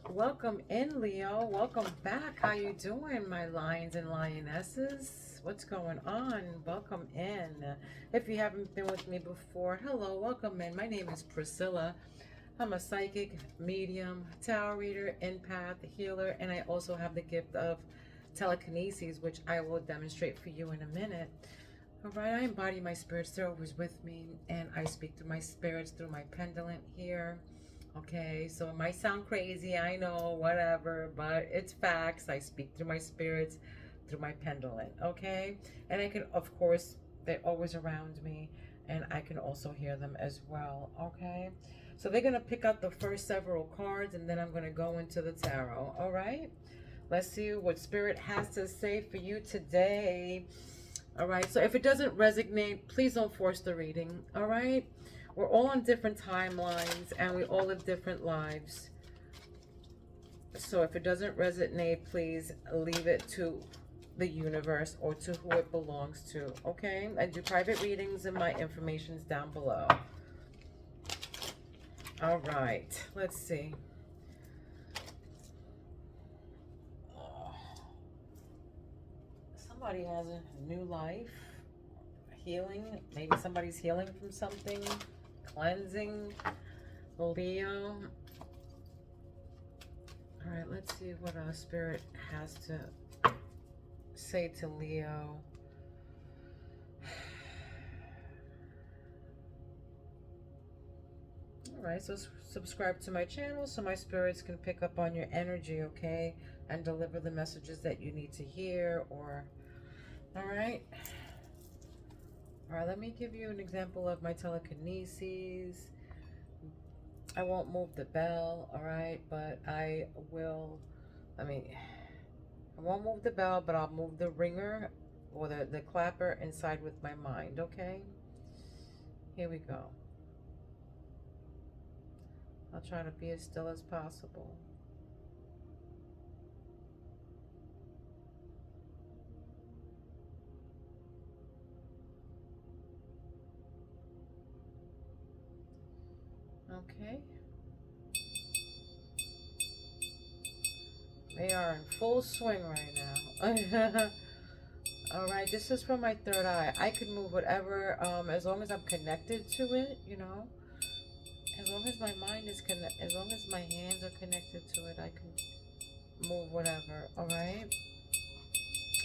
Welcome in, Leo. Welcome back. How you doing, my lions and lionesses? What's going on? Welcome in. If you haven't been with me before, hello, welcome in. My name is Priscilla. I'm a psychic, medium, tarot reader, empath, healer, and I also have the gift of telekinesis, which I will demonstrate for you in a minute. All right, I embody my spirits. They're always with me, and I speak to my spirits through my pendant here. Okay, so it might sound crazy, I know, whatever, but it's facts. I speak through my spirits, through my pendulum, okay? And I can, of course, they're always around me, and I can also hear them as well, okay? So they're going to pick out the first several cards, and then I'm going to go into the tarot, all right? Let's see what Spirit has to say for you today. All right, so if it doesn't resonate, please don't force the reading, all right? We're all on different timelines and we all live different lives. So if it doesn't resonate, please leave it to the universe or to who it belongs to, okay? I do private readings and my information's down below. All right, let's see. Somebody has a new life, healing. Maybe somebody's healing from something, cleansing. Leo. All right, let's see what our Spirit has to say to Leo. All right, so subscribe to my channel so my spirits can pick up on your energy, okay? And deliver the messages that you need to hear, or... All right. All right, let me give you an example of my telekinesis. I won't move the bell, all right? But I won't move the bell, but I'll move the ringer or the clapper inside with my mind, okay? Here we go. I'll try to be as still as possible. Okay. They are in full swing right now. All right, this is from my third eye. I can move whatever, as long as I'm connected to it, you know. As long as my mind is connected, as long as my hands are connected to it, I can move whatever, all right?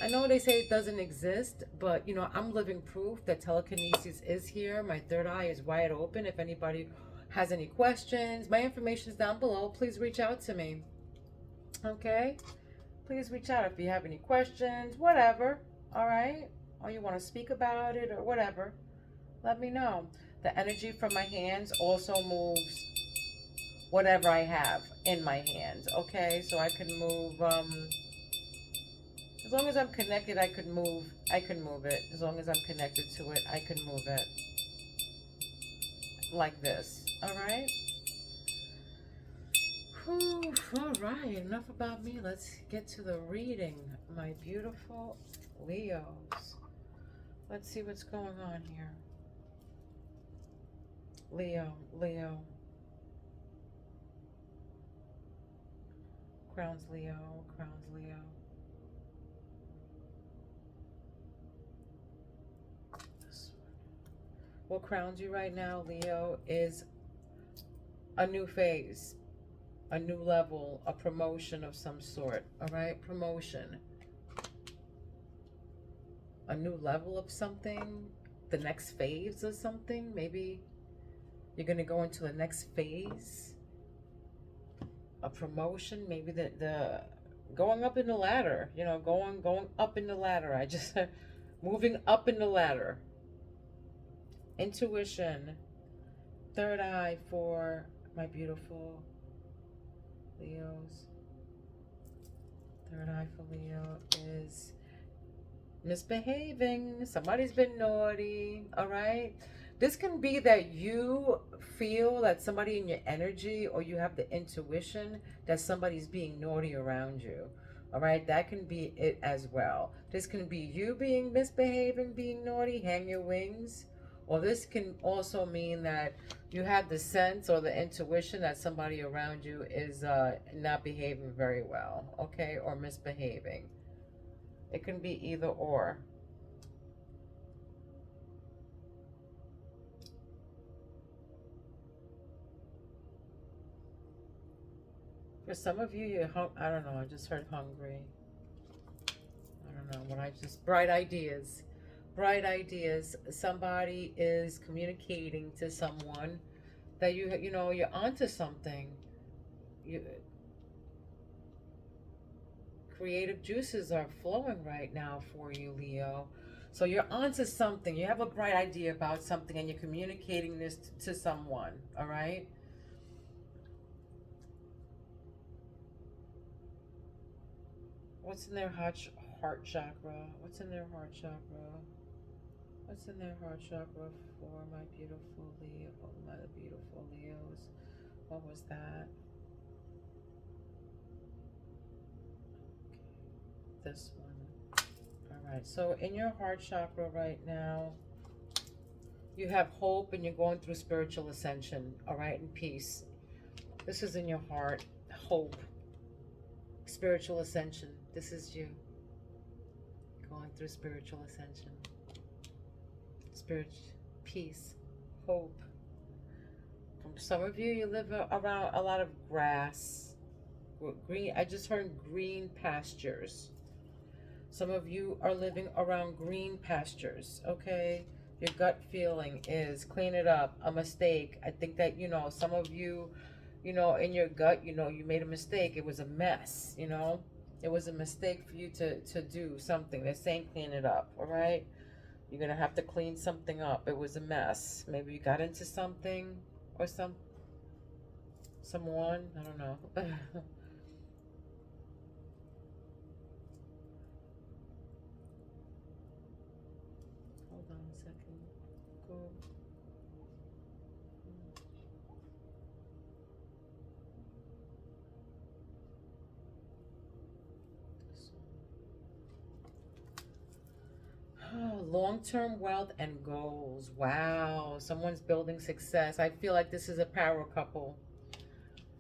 I know they say it doesn't exist, but, you know, I'm living proof that telekinesis is here. My third eye is wide open. If anybody has any questions, my information is down below. Please reach out to me, okay? Please reach out if you have any questions, whatever, all right? Or you want to speak about it or whatever, let me know. The energy from my hands also moves whatever I have in my hands, okay? So I can move, as long as I'm connected, I can move it. As long as I'm connected to it, I can move it. Like this, all right? Whew, all right, enough about me. Let's get to the reading, my beautiful Leos. Let's see what's going on here. Leo. Crowns Leo. What crowns you right now, Leo, is a new phase, a new level, a promotion of some sort, all right? Promotion. A new level of something, the next phase of something. Maybe you're going to go into the next phase, a promotion, maybe the going up in the ladder, you know, going up in the ladder. I just moving up in the ladder. Intuition. Third eye for my beautiful Leos. Third eye for Leo is misbehaving. Somebody's been naughty, all right? This can be that you feel that somebody in your energy, or you have the intuition that somebody's being naughty around you, all right? That can be it as well. This can be you being misbehaving, being naughty, hang your wings, Or this can also mean that you have the sense or the intuition that somebody around you is not behaving very well, okay, or misbehaving. It can be either or. For some of you, I don't know, I just heard hungry. I don't know what I just, bright ideas. Bright ideas. Somebody is communicating to someone that you know, you're onto something. You creative juices are flowing right now for you, Leo. So you're onto something. You have a bright idea about something and you're communicating this to someone, all right? What's in their heart chakra? What's in their heart chakra? What's in their heart chakra for my beautiful Leo, my beautiful Leos? What was that? This one. All right. So in your heart chakra right now, you have hope and you're going through spiritual ascension, all right, and peace. This is in your heart. Hope, spiritual ascension. This is you going through spiritual ascension. Spirit, peace, hope. For some of you, you live around a lot of grass, green. I just heard green pastures. Some of you are living around green pastures, okay? Your gut feeling is clean it up, a mistake. I think that, you know, some of you, you know, in your gut, you know, you made a mistake. It was a mess, you know? It was a mistake for you to do something. They're saying clean it up, all right? You're going to have to clean something up. It was a mess. Maybe you got into something or someone. I don't know. Hold on a second. Go. Long-term wealth and goals. Wow. Someone's building success. I feel like this is a power couple.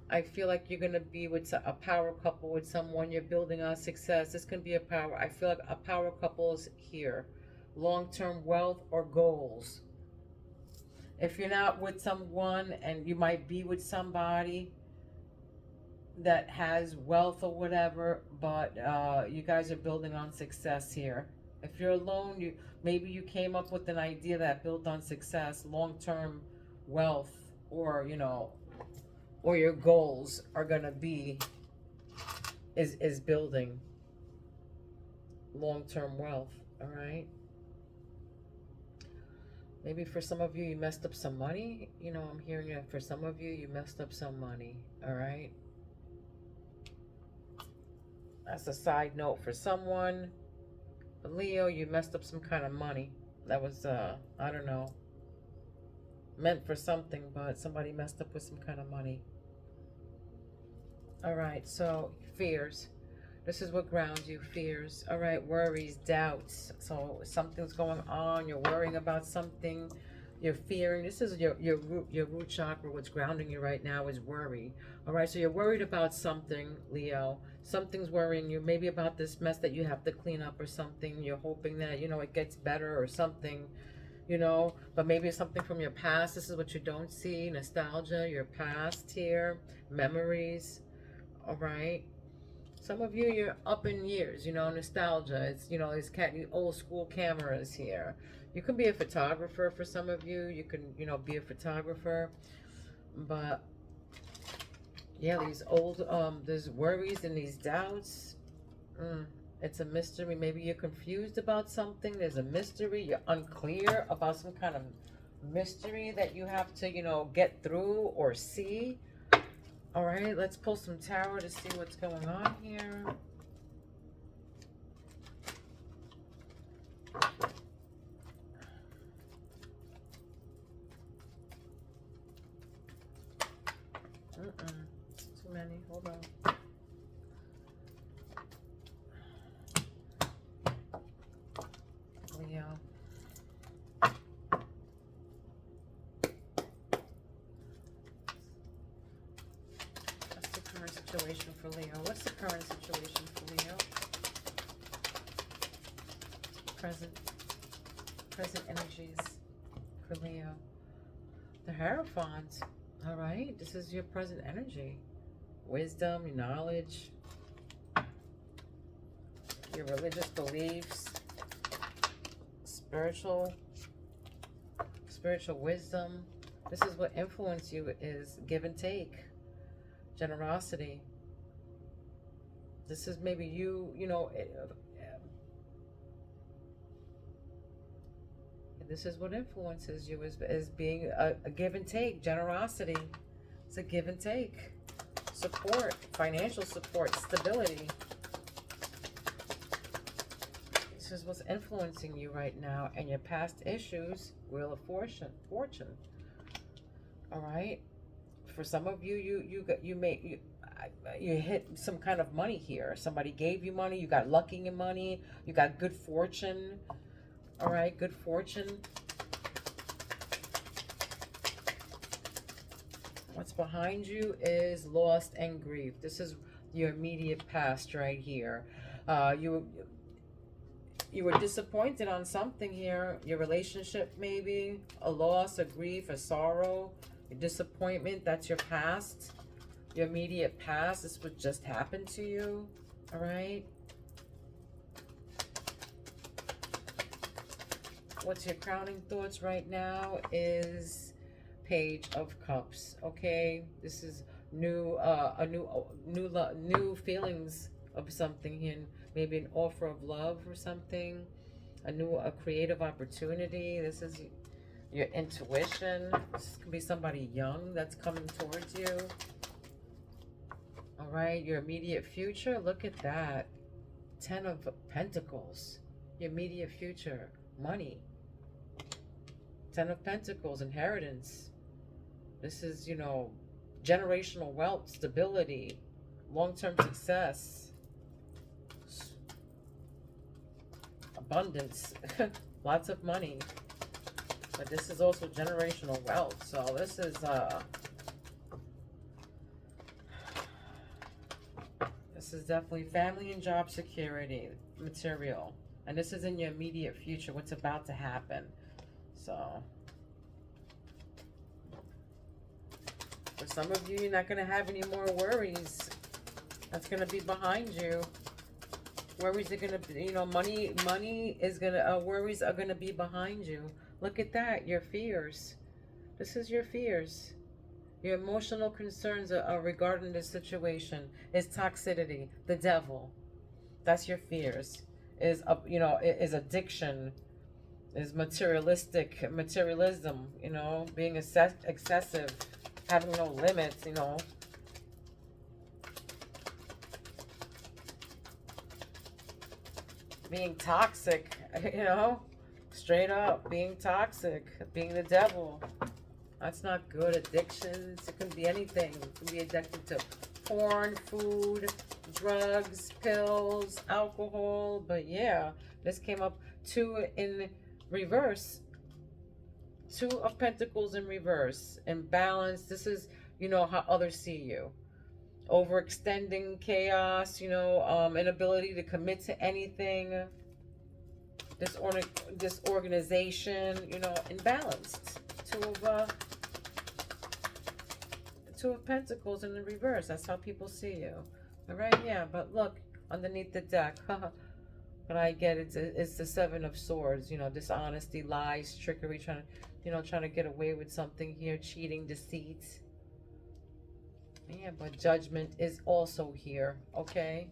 I feel like you're going to be with a power couple with someone. You're building on success. This can be a power. I feel like a power couple is here. Long-term wealth or goals. If you're not with someone and you might be with somebody that has wealth or whatever, but you guys are building on success here. If you're alone, maybe you came up with an idea that built on success, long-term wealth, or you know, or your goals are gonna be is building long-term wealth. All right. Maybe for some of you, you messed up some money. You know, I'm hearing it. For some of you, you messed up some money. All right. That's a side note for someone. Leo, you messed up some kind of money. That was, I don't know, meant for something, but somebody messed up with some kind of money. All right, so fears. This is what grounds you, fears. All right, worries, doubts. So something's going on. You're worrying about something. You're fearing. This is your root chakra. What's grounding you right now is worry. All right, so you're worried about something, Leo. Something's worrying you, maybe about this mess that you have to clean up or something. You're hoping that, you know, it gets better or something, you know, but maybe it's something from your past. This is what you don't see. Nostalgia, your past here, memories. All right. Some of you, you're up in years, you know, nostalgia. It's, you know, these old school cameras here. You can be a photographer for some of you. You can, you know, be a photographer. But, yeah, these old, there's worries and these doubts. It's a mystery. Maybe you're confused about something. There's a mystery. You're unclear about some kind of mystery that you have to, you know, get through or see. All right, let's pull some tarot to see what's going on here. Too many. Hold on. Leo. situation for Leo? What's the current situation for Leo? Present energies for Leo. The Hierophant. All right, this is your present energy. Wisdom, your knowledge, your religious beliefs, spiritual wisdom. This is what influences you, is give and take, generosity. This is maybe you know, this is what influences you, is being a give and take, generosity. It's a give and take. Support, financial support, stability. This is what's influencing you right now, and your past issues, Wheel of Fortune. All right. For some of you, you hit some kind of money here. Somebody gave you money. You got lucky in money. You got good fortune. All right, good fortune. What's behind you is loss and grief. This is your immediate past right here. You were disappointed on something here. Your relationship, maybe a loss, a grief, a sorrow, a disappointment. That's your past, your immediate past. This would just happen to you. All right. What's your crowning thoughts right now is Page of Cups. Okay, this is new feelings of something here. Maybe an offer of love or something, a creative opportunity. This is your intuition. This could be somebody young that's coming towards you. All right, your immediate future. Look at that. 10 of Pentacles. Your immediate future. Money. 10 of Pentacles. Inheritance. This is, you know, generational wealth, stability, long-term success. Abundance, lots of money, but this is also generational wealth. So this is definitely family and job security, material, and this is in your immediate future, what's about to happen. So for some of you, you're not going to have any more worries. That's going to be behind you. Worries are gonna be, you know, money is gonna, worries are gonna be behind you. Look at that, your fears. This is your fears. Your emotional concerns are regarding this situation is toxicity, the devil. That's your fears. Is is addiction, is materialism, you know, being excessive, having no limits, you know. Being toxic, you know, straight up being toxic, being the devil. That's not good. Addictions, it can be anything. You can be addicted to porn, food, drugs, pills, alcohol. But yeah, this came up 2 in reverse. 2 of Pentacles in reverse. Imbalance. This is, you know, how others see you. Overextending, chaos, you know, inability to commit to anything, disorganization, you know, imbalanced. 2 of Pentacles in the reverse. That's how people see you. All right, yeah, but look, underneath the deck, what I get, it's the 7 of Swords, you know, dishonesty, lies, trickery, trying to get away with something here, cheating, deceit. Yeah, but judgment is also here, okay?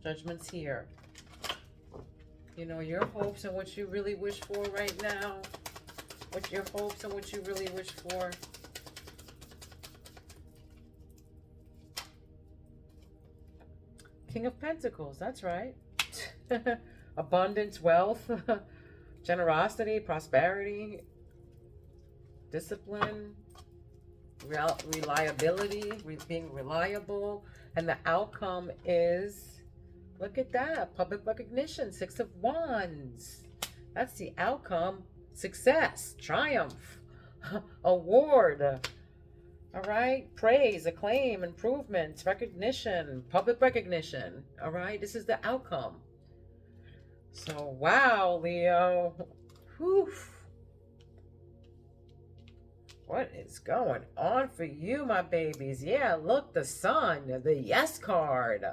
Judgment's here. You know, your hopes and what you really wish for right now. What your hopes and what you really wish for. King of Pentacles, that's right. Abundance, wealth, generosity, prosperity, discipline, reliability, being reliable, and the outcome is, look at that, public recognition, 6 of Wands. That's the outcome. Success, triumph, award. All right, praise, acclaim, improvement, recognition, public recognition. All right, this is the outcome. So, wow, Leo. Whew. What is going on for you, my babies? Yeah, look, the sun, the yes card.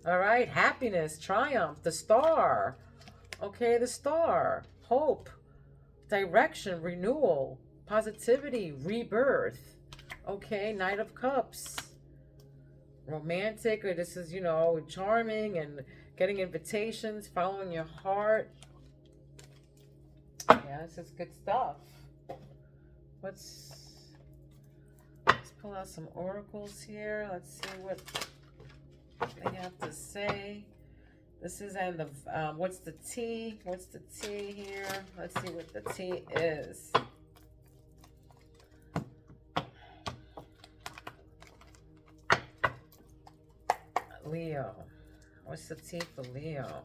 All right, happiness, triumph, the star. Okay, the star, hope, direction, renewal, positivity, rebirth. Okay, Knight of Cups, romantic, or this is, charming and getting invitations, following your heart. Yeah, this is good stuff. Let's pull out some oracles here. Let's see what they have to say. This is and the what's the T? What's the T here? Let's see what the T is. Leo. What's the T for Leo?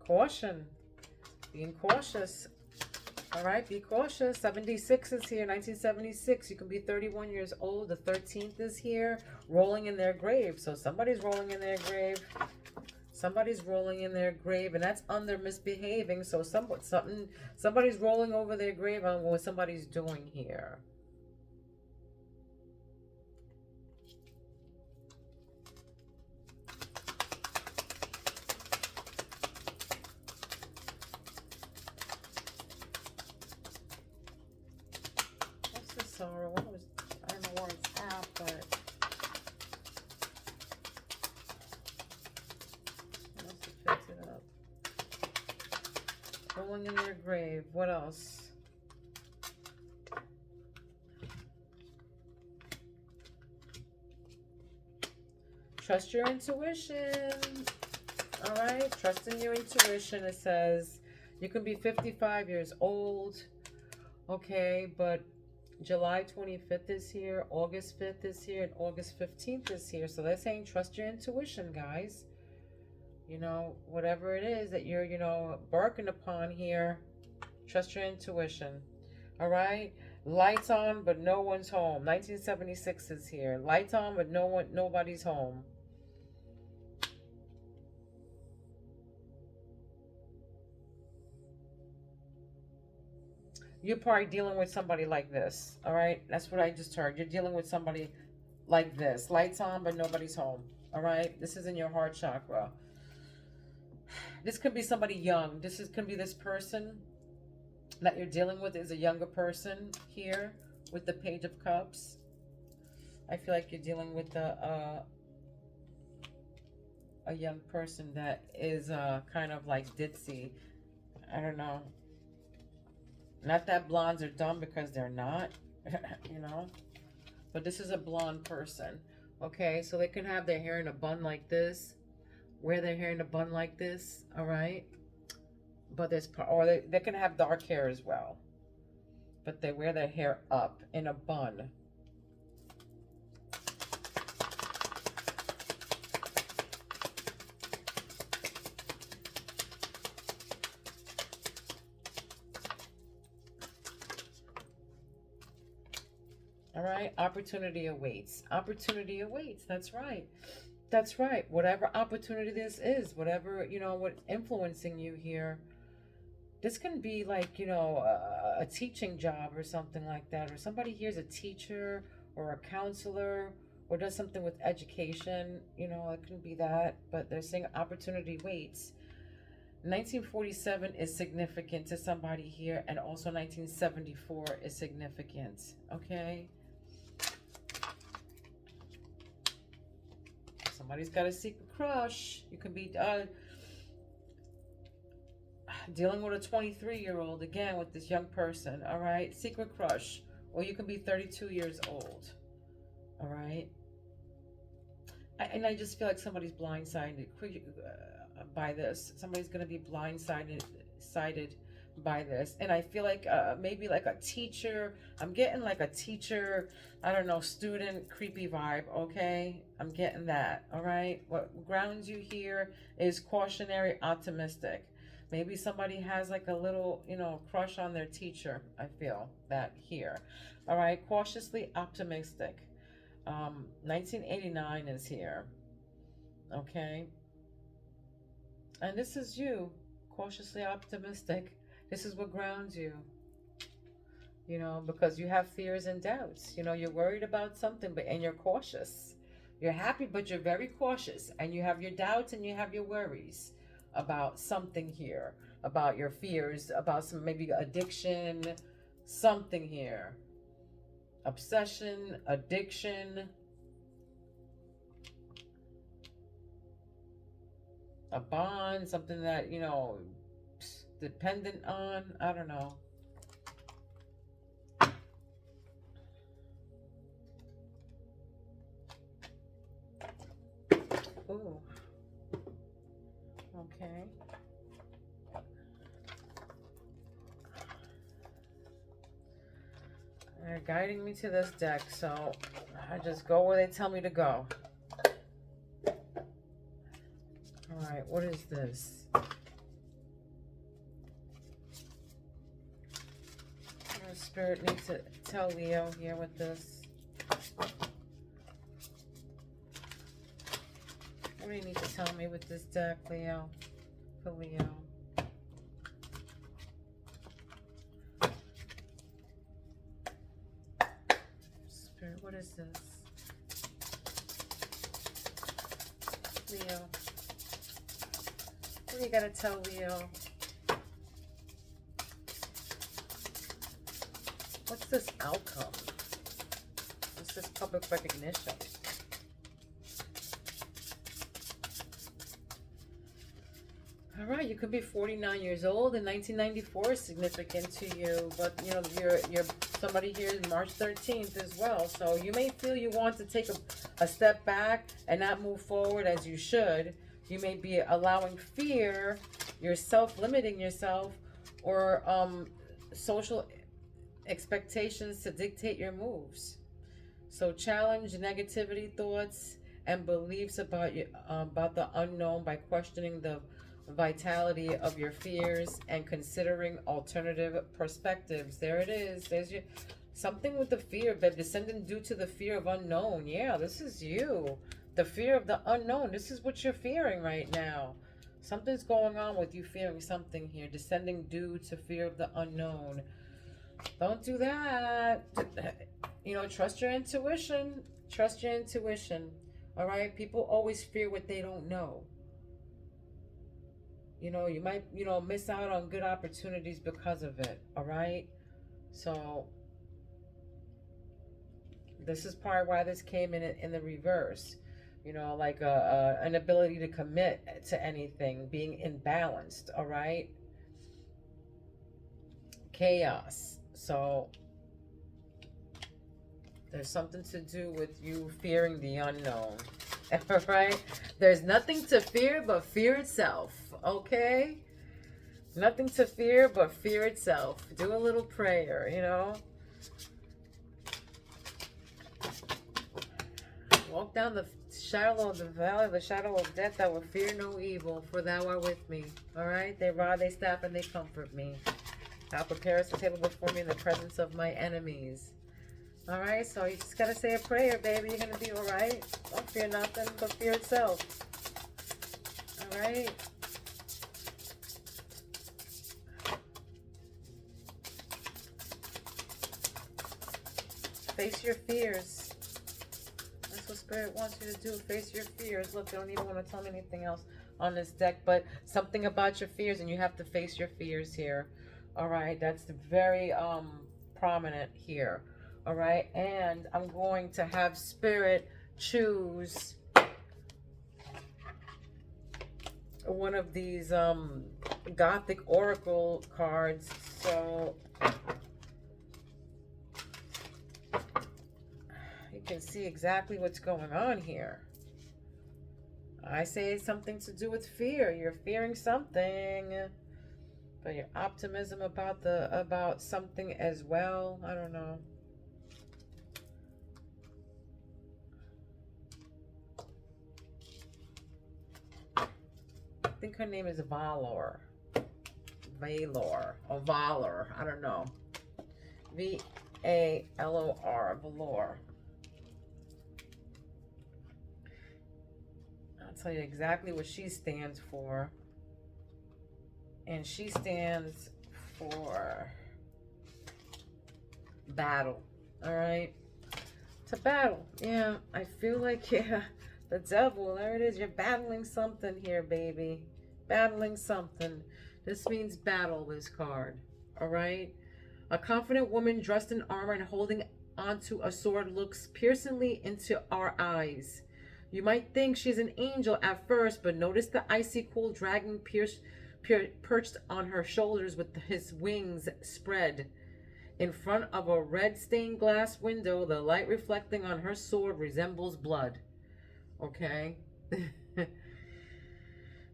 Caution. Being cautious. All right, be cautious. 76 is here, 1976. You can be 31 years old. The 13th is here, rolling in their grave. So somebody's rolling in their grave. Somebody's rolling in their grave, and that's under misbehaving. So somebody's rolling over their grave on what somebody's doing here. Sorrow. I don't know where it's at, but I must have picked it up. Rolling in their grave. What else? Trust your intuition. All right, trust in your intuition. It says you can be 55 years old. Okay, but July 25th is here, August 5th is here, and August 15th is here. So they're saying trust your intuition, guys. Whatever it is that you're, barking upon here, trust your intuition. All right? Lights on, but no one's home. 1976 is here. Lights on, but nobody's home. You're probably dealing with somebody like this. All right, that's what I just heard. You're dealing with somebody like this. Lights on, but nobody's home. All right, this is in your heart chakra. This could be somebody young. Could be this person that you're dealing with is a younger person here with the Page of Cups. I feel like you're dealing with a young person that is kind of like ditzy. I don't know. Not that blondes are dumb, because they're not, But this is a blonde person. Okay, so they can have their hair in a bun like this. Wear their hair in a bun like this, all right? But they can have dark hair as well. But they wear their hair up in a bun. All right, opportunity awaits. Opportunity awaits. That's right. That's right. Whatever opportunity this is, whatever, what's influencing you here. This can be like, a teaching job or something like that. Or somebody here's a teacher or a counselor or does something with education. It can be that. But they're saying opportunity waits. 1947 is significant to somebody here. And also 1974 is significant. Okay? Somebody's got a secret crush. You can be dealing with a 23-year-old, again, with this young person, all right? Secret crush. Or you can be 32 years old, all right? And I just feel like somebody's blindsided by this. Somebody's going to be blindsided by this. And I feel like maybe like a teacher. I'm getting like a teacher, I don't know, student creepy vibe, okay? I'm getting that, all right? What grounds you here is cautionary, optimistic. Maybe somebody has like a little, you know, crush on their teacher. I feel that here. All right, cautiously optimistic. 1989 is here. Okay. And this is you, cautiously optimistic. This is what grounds you, you know, because you have fears and doubts. You know, you're worried about something, but and you're cautious. You're happy, but you're very cautious, and you have your doubts and you have your worries about something here, about your fears, about some maybe addiction, something here, obsession, addiction, a bond, something that, you know, dependent on, I don't know. Ooh, okay. They're guiding me to this deck, so I just go where they tell me to go. Alright, what is this? Spirit needs to tell Leo here with this. What do you need to tell me with this deck, Leo? For Leo. Spirit, what is this? Leo. What do you gotta tell Leo? What's this outcome? What's this public recognition? All right, you could be 49 years old, and 1994 is significant to you, but you know you're somebody here is March 13th as well, so you may feel you want to take a step back and not move forward as you should. You may be allowing fear, you're self-limiting yourself, or social expectations to dictate your moves. So challenge negativity thoughts and beliefs about you, about the unknown by questioning the vitality of your fears and considering alternative perspectives. There it is. There's your something with the fear, but descending due to the fear of unknown. Yeah, this is you. The fear of the unknown. This is what you're fearing right now. Something's going on with you fearing something here. Descending due to fear of the unknown. Don't do that. You know, trust your intuition. Trust your intuition. All right? People always fear what they don't know. You know, you might, you know, miss out on good opportunities because of it. All right? So, this is part why this came in the reverse. You know, like an ability to commit to anything, being imbalanced. All right? Chaos. So, there's something to do with you fearing the unknown. All right? There's nothing to fear but fear itself. Okay? Nothing to fear but fear itself. Do a little prayer, you know? Walk down the shadow of the valley of the shadow of death. I will fear no evil, for thou art with me. All right? They rod, they staff, and they comfort me. Thou preparest the table before me in the presence of my enemies. All right, so you just gotta say a prayer, baby. You're gonna be all right. Don't fear nothing but fear itself. All right. Face your fears. That's what Spirit wants you to do. Face your fears. Look, they don't even want to tell me anything else on this deck, but something about your fears, and you have to face your fears here. All right, that's very prominent here. All right, and I'm going to have Spirit choose one of these Gothic Oracle cards. So you can see exactly what's going on here. I say it's something to do with fear. You're fearing something, but your optimism about something as well. I don't know. I think her name is Valor. Valor or Valor. I don't know. V-A-L-O-R. Valor. I'll tell you exactly what she stands for. And she stands for battle. All right. To battle. Yeah, I feel like, yeah, the devil, there it is. You're battling something here, baby. Battling something. This means battle, this card. All right. A confident woman dressed in armor and holding onto a sword looks piercingly into our eyes. You might think she's an angel at first, but notice the icy cool dragon perched on her shoulders with his wings spread. In front of a red stained glass window, the light reflecting on her sword resembles blood. Okay?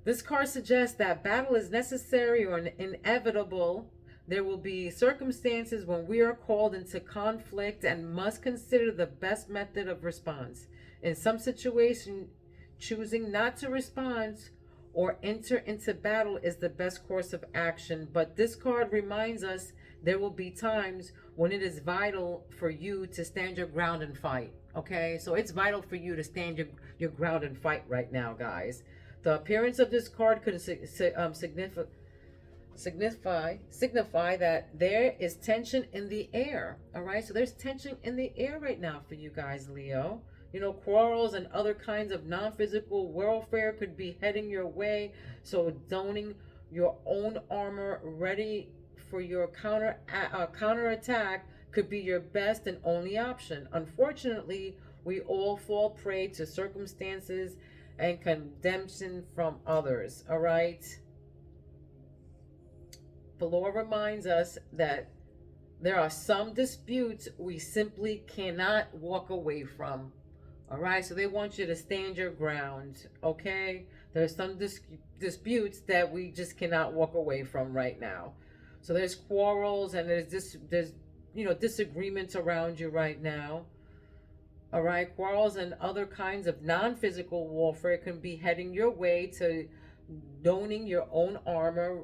This card suggests that battle is necessary or inevitable. There will be circumstances when we are called into conflict and must consider the best method of response. In some situations, choosing not to respond or enter into battle is the best course of action. But this card reminds us there will be times when it is vital for you to stand your ground and fight. Okay, so it's vital for you to stand your ground and fight right now, guys. The appearance of this card could signify that there is tension in the air. All right, so there's tension in the air right now for you guys, Leo. You know, quarrels and other kinds of non-physical warfare could be heading your way. So donning your own armor ready for your counterattack could be your best and only option. Unfortunately, we all fall prey to circumstances and condemnation from others. All right. The Lord reminds us that there are some disputes we simply cannot walk away from. All right. So they want you to stand your ground. Okay. There's some disputes that we just cannot walk away from right now. So there's quarrels and there's disagreements around you right now. All right, quarrels and other kinds of non-physical warfare can be heading your way to donning your own armor.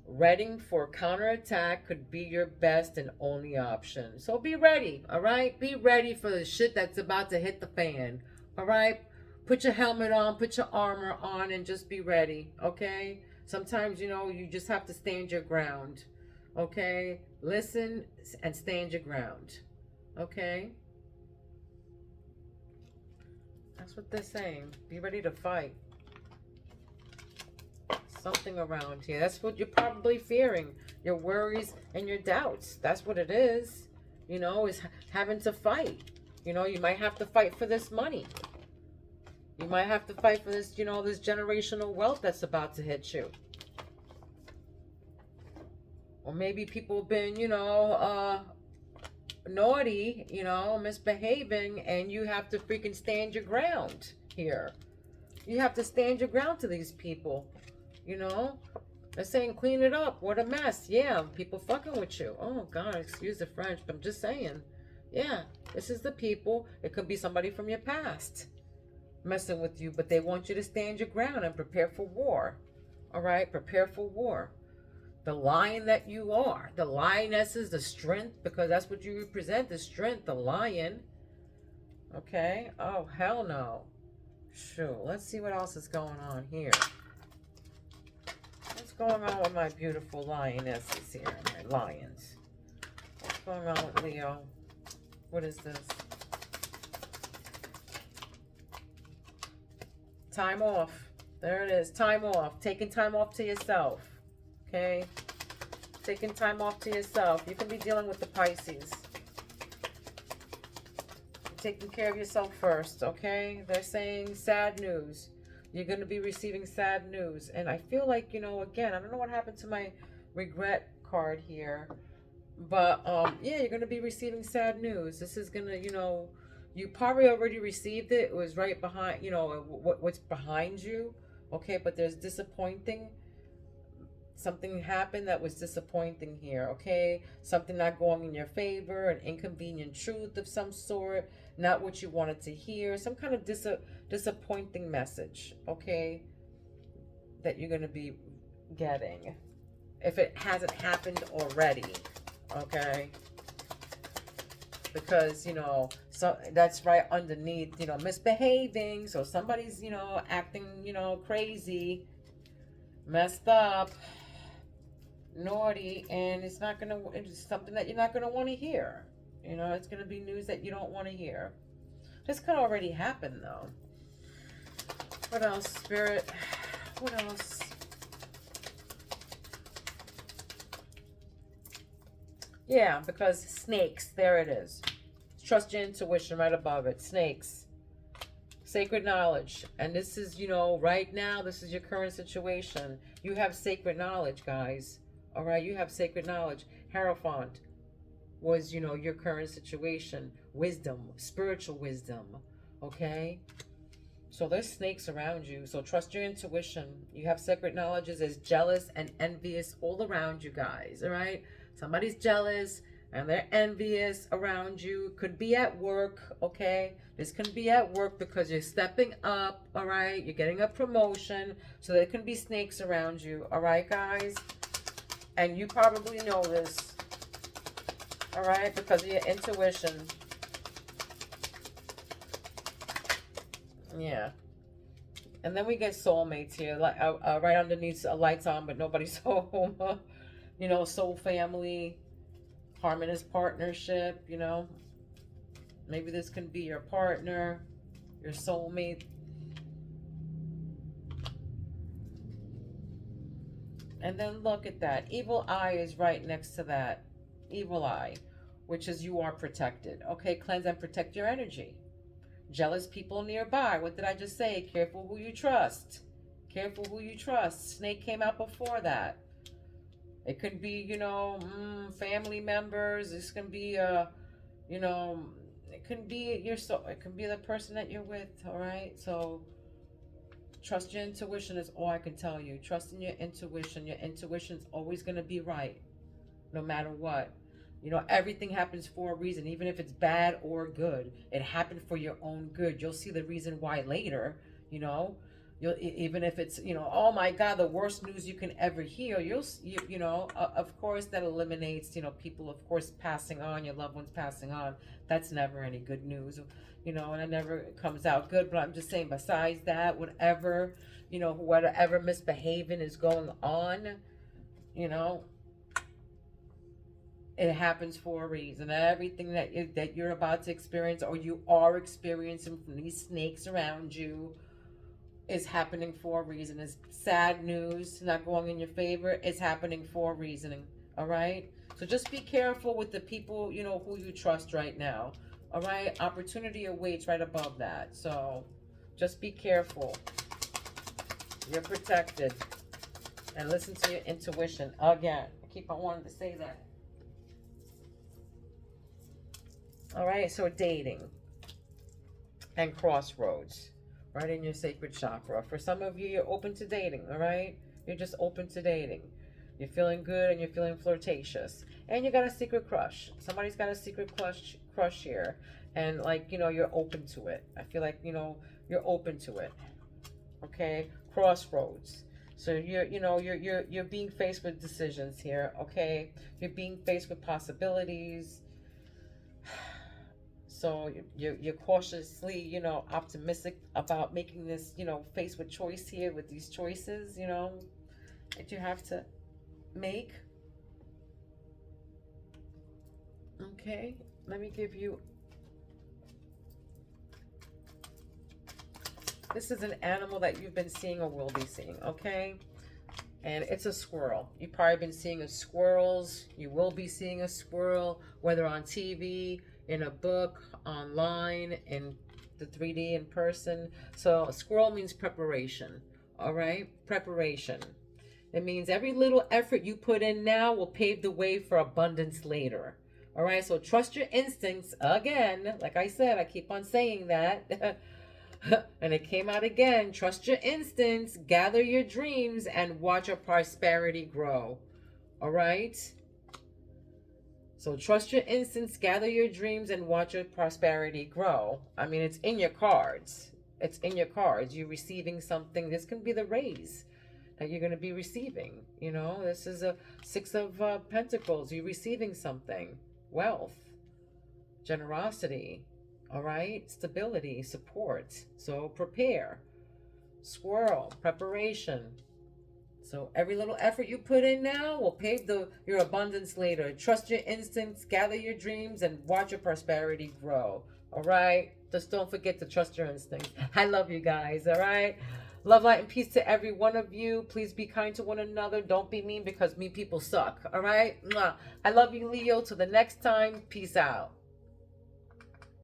Ready for counterattack could be your best and only option. So be ready, all right? Be ready for the shit that's about to hit the fan, all right? Put your helmet on, put your armor on, and just be ready, okay? Sometimes, you just have to stand your ground, okay? Listen and stand your ground, okay? That's what they're saying. Be ready to fight. Something around here. That's what you're probably fearing. Your worries and your doubts. That's what it is. Is having to fight. You might have to fight for this money. You might have to fight for this, this generational wealth that's about to hit you. Or maybe people have been, naughty, misbehaving, and you have to freaking stand your ground here. You have to stand your ground to these people. They're saying clean it up. What a mess. Yeah, people fucking with you. Oh God, excuse the French, but I'm just saying. Yeah, this is the people. It could be somebody from your past messing with you, but they want you to stand your ground and prepare for war. All right, prepare for war. The lion that you are, the lioness is the strength, because that's what you represent, the strength, the lion. Okay. Oh, hell no. Shoot, let's see what else is going on here. What's going on with my beautiful lionesses here, my lions? What's going on with Leo? What is this? Time off. There it is. Time off. Taking time off to yourself. Okay? Taking time off to yourself. You can be dealing with the Pisces. Taking care of yourself first, okay? They're saying sad news. You're going to be receiving sad news. And I feel like, again, I don't know what happened to my regret card here. But, yeah, you're going to be receiving sad news. This is going to, you probably already received it. It was right behind, what's behind you. Okay, but there's disappointing. Something happened that was disappointing here, okay? Something not going in your favor, an inconvenient truth of some sort, not what you wanted to hear, some kind of disappointing message, okay, that you're going to be getting. if it hasn't happened already, okay? Because, you know, so that's right underneath, you know, misbehaving. So somebody's, you know, acting, you know, crazy, messed up, naughty, and it's not gonna, it's something that you're not gonna want to hear. You know, it's gonna be news that you don't want to hear. This could already happen though. What else, Spirit? What else? Yeah, because snakes, there it is. Trust your intuition right above it. Snakes. Sacred knowledge. And this is, you know, right now, this is your current situation. You have sacred knowledge, guys. All right, you have sacred knowledge. Hierophant was, you know, your current situation. Wisdom, spiritual wisdom. Okay? So there's snakes around you. So trust your intuition. You have sacred knowledges. There's jealous and envious all around you guys. All right? Somebody's jealous and they're envious around you. Could be at work, okay? This can be at work because you're stepping up, all right? You're getting a promotion. So there can be snakes around you, all right, guys? And you probably know this, all right? Because of your intuition. Yeah. And then we get soulmates here, like right underneath lights on, but nobody's home. You know, soul family, harmonious partnership, you know. Maybe this can be your partner, your soulmate. And then look at that. Evil eye is right next to that. Evil eye, which is you are protected. Okay, cleanse and protect your energy. Jealous people nearby. What did I just say? Careful who you trust. Careful who you trust. Snake came out before that. It could be, you know, family members. This can be, you know, it can be your soul. It can be the person that you're with. All right. So trust your intuition is all I can tell you. Trust in your intuition. Your intuition's always going to be right, no matter what. You know, everything happens for a reason, even if it's bad or good. It happened for your own good. You'll see the reason why later, you know. You'll, even if it's, you know, oh my God, the worst news you can ever hear, you know, of course that eliminates, you know, people, of course, passing on, your loved ones passing on. That's never any good news, you know, and it never comes out good. But I'm just saying, besides that, whatever, you know, whatever misbehaving is going on, you know, it happens for a reason. Everything that you're about to experience or you are experiencing from these snakes around you is happening for a reason. It's sad news, not going in your favor. It's happening for a reason. All right? So just be careful with the people, you know, who you trust right now. All right? Opportunity awaits right above that. So just be careful. You're protected. And listen to your intuition. Again, I keep on wanting to say that. All right, so dating and crossroads, right in your sacred chakra. For some of you, you're open to dating, all right? You're just open to dating. You're feeling good and you're feeling flirtatious. And you got a secret crush. Somebody's got a secret crush here. And like, you know, you're open to it. I feel like, you know, you're open to it. Okay? Crossroads. So you're being faced with decisions here, okay? You're being faced with possibilities. So you're cautiously, you know, optimistic about making this, you know, faced with choice here, with these choices, you know, that you have to make. Okay, let me give you, this is an animal that you've been seeing or will be seeing, okay? And it's a squirrel. You've probably been seeing squirrels. You will be seeing a squirrel, whether on TV, in a book, online, in the 3D, in person. So a squirrel means preparation, all right? Preparation. It means every little effort you put in now will pave the way for abundance later. All right, so trust your instincts. Again, like I said, I keep on saying that. And it came out again. Trust your instincts, gather your dreams, and watch your prosperity grow. All right? So trust your instincts, gather your dreams, and watch your prosperity grow. I mean, it's in your cards. It's in your cards. You're receiving something. This can be the raise. that you're going to be receiving. You know, this is a Six of Pentacles. You're receiving something. Wealth, generosity, all right? Stability, support. So prepare. Squirrel, preparation. So every little effort you put in now will pave your abundance later. Trust your instincts, gather your dreams, and watch your prosperity grow. All right? Just don't forget to trust your instincts. I love you guys. All right? Love, light, and peace to every one of you. Please be kind to one another. Don't be mean, because mean people suck. All right? Mwah. I love you, Leo. Till the next time. Peace out.